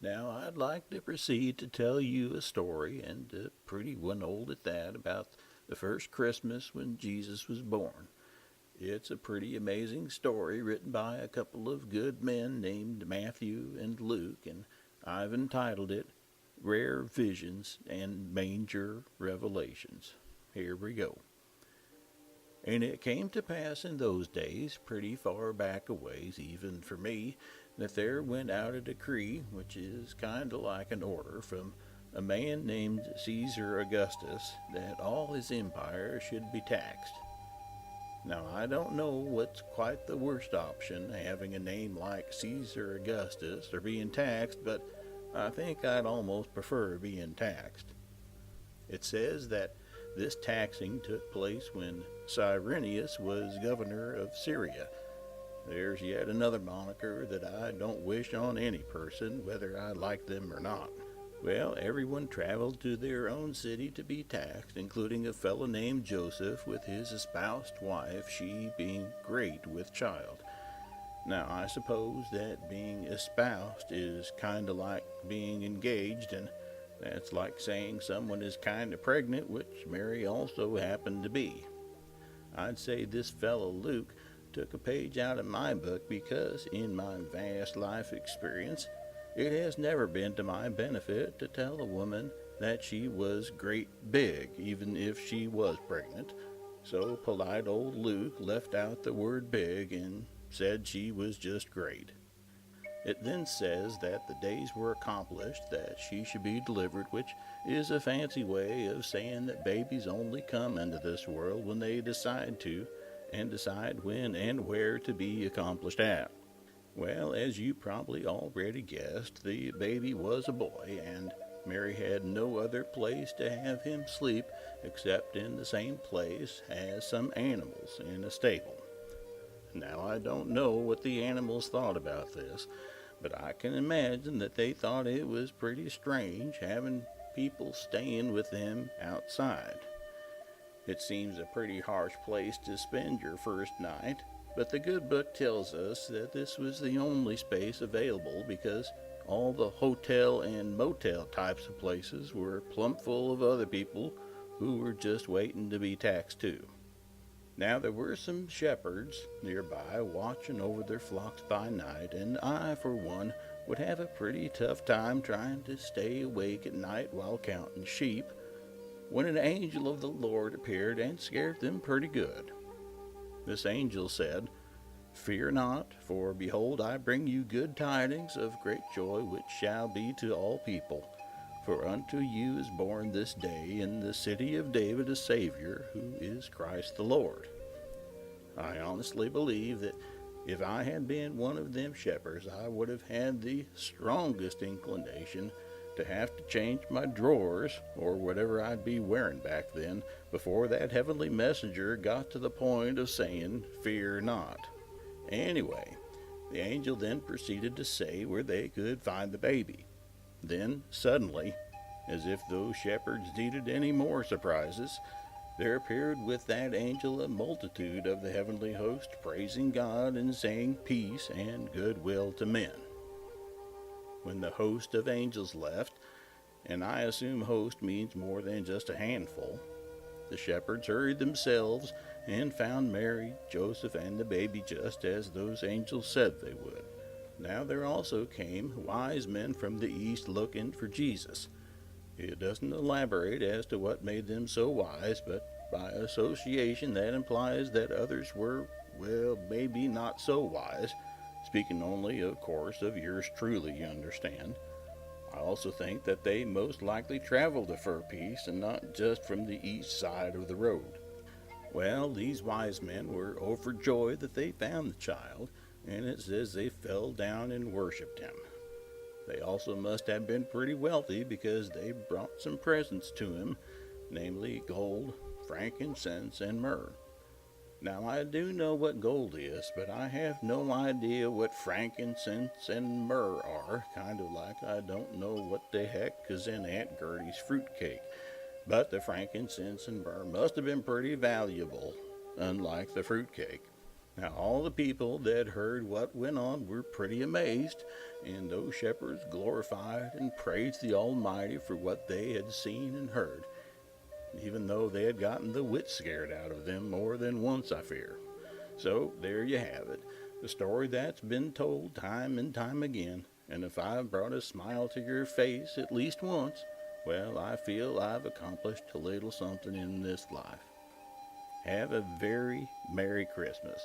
Now, I'd like to proceed to tell you a story, and a pretty one old at that, about the first Christmas when Jesus was born. It's a pretty amazing story written by a couple of good men named Matthew and Luke, and I've entitled it Rare Visions and Manger Revelations. Here we go. And it came to pass in those days, pretty far back a ways, even for me, that there went out a decree, which is kind of like an order, from a man named Caesar Augustus, that all his empire should be taxed. Now, I don't know what's quite the worst option, having a name like Caesar Augustus or being taxed, but I think I'd almost prefer being taxed. It says that this taxing took place when Cyrenius was governor of Syria. There's yet another moniker that I don't wish on any person, whether I like them or not. Well, everyone traveled to their own city to be taxed, including a fellow named Joseph with his espoused wife, she being great with child. Now, I suppose that being espoused is kind of like being engaged, and that's like saying someone is kind of pregnant, which Mary also happened to be. I'd say this fellow Luke took a page out of my book because, in my vast life experience, it has never been to my benefit to tell a woman that she was great big, even if she was pregnant. So polite old Luke left out the word big and said she was just great. It then says that the days were accomplished that she should be delivered, which is a fancy way of saying that babies only come into this world when they decide to, and decide when and where to be accomplished at. Well, as you probably already guessed, the baby was a boy, and Mary had no other place to have him sleep except in the same place as some animals in a stable. Now, I don't know what the animals thought about this, but I can imagine that they thought it was pretty strange having people staying with them outside. It seems a pretty harsh place to spend your first night, but the good book tells us that this was the only space available because all the hotel and motel types of places were plumb full of other people who were just waiting to be taxed too. Now, there were some shepherds nearby watching over their flocks by night, and I, for one, would have a pretty tough time trying to stay awake at night while counting sheep, when an angel of the Lord appeared and scared them pretty good. This angel said, "Fear not, for behold, I bring you good tidings of great joy, which shall be to all people. For unto you is born this day in the city of David a Savior, who is Christ the Lord." I honestly believe that if I had been one of them shepherds, I would have had the strongest inclination to have to change my drawers, or whatever I'd be wearing back then, before that heavenly messenger got to the point of saying, "Fear not." Anyway, the angel then proceeded to say where they could find the baby. Then, suddenly, as if those shepherds needed any more surprises, there appeared with that angel a multitude of the heavenly host, praising God and saying peace and goodwill to men. When the host of angels left, and I assume host means more than just a handful, the shepherds hurried themselves and found Mary, Joseph, and the baby just as those angels said they would. Now there also came wise men from the east looking for Jesus. It doesn't elaborate as to what made them so wise, but by association that implies that others were, well, maybe not so wise, speaking only, of course, of yours truly, you understand. I also think that they most likely traveled a fur piece and not just from the east side of the road. Well, these wise men were overjoyed that they found the child, and it says they fell down and worshipped him. They also must have been pretty wealthy because they brought some presents to him, namely gold, frankincense, and myrrh. Now, I do know what gold is, but I have no idea what frankincense and myrrh are, kind of like I don't know what the heck is in Aunt Gertie's fruitcake. But the frankincense and myrrh must have been pretty valuable, unlike the fruitcake. Now, all the people that heard what went on were pretty amazed, and those shepherds glorified and praised the Almighty for what they had seen and heard, even though they had gotten the wits scared out of them more than once, I fear. So, there you have it, the story that's been told time and time again, and if I've brought a smile to your face at least once, well, I feel I've accomplished a little something in this life. Have a very Merry Christmas.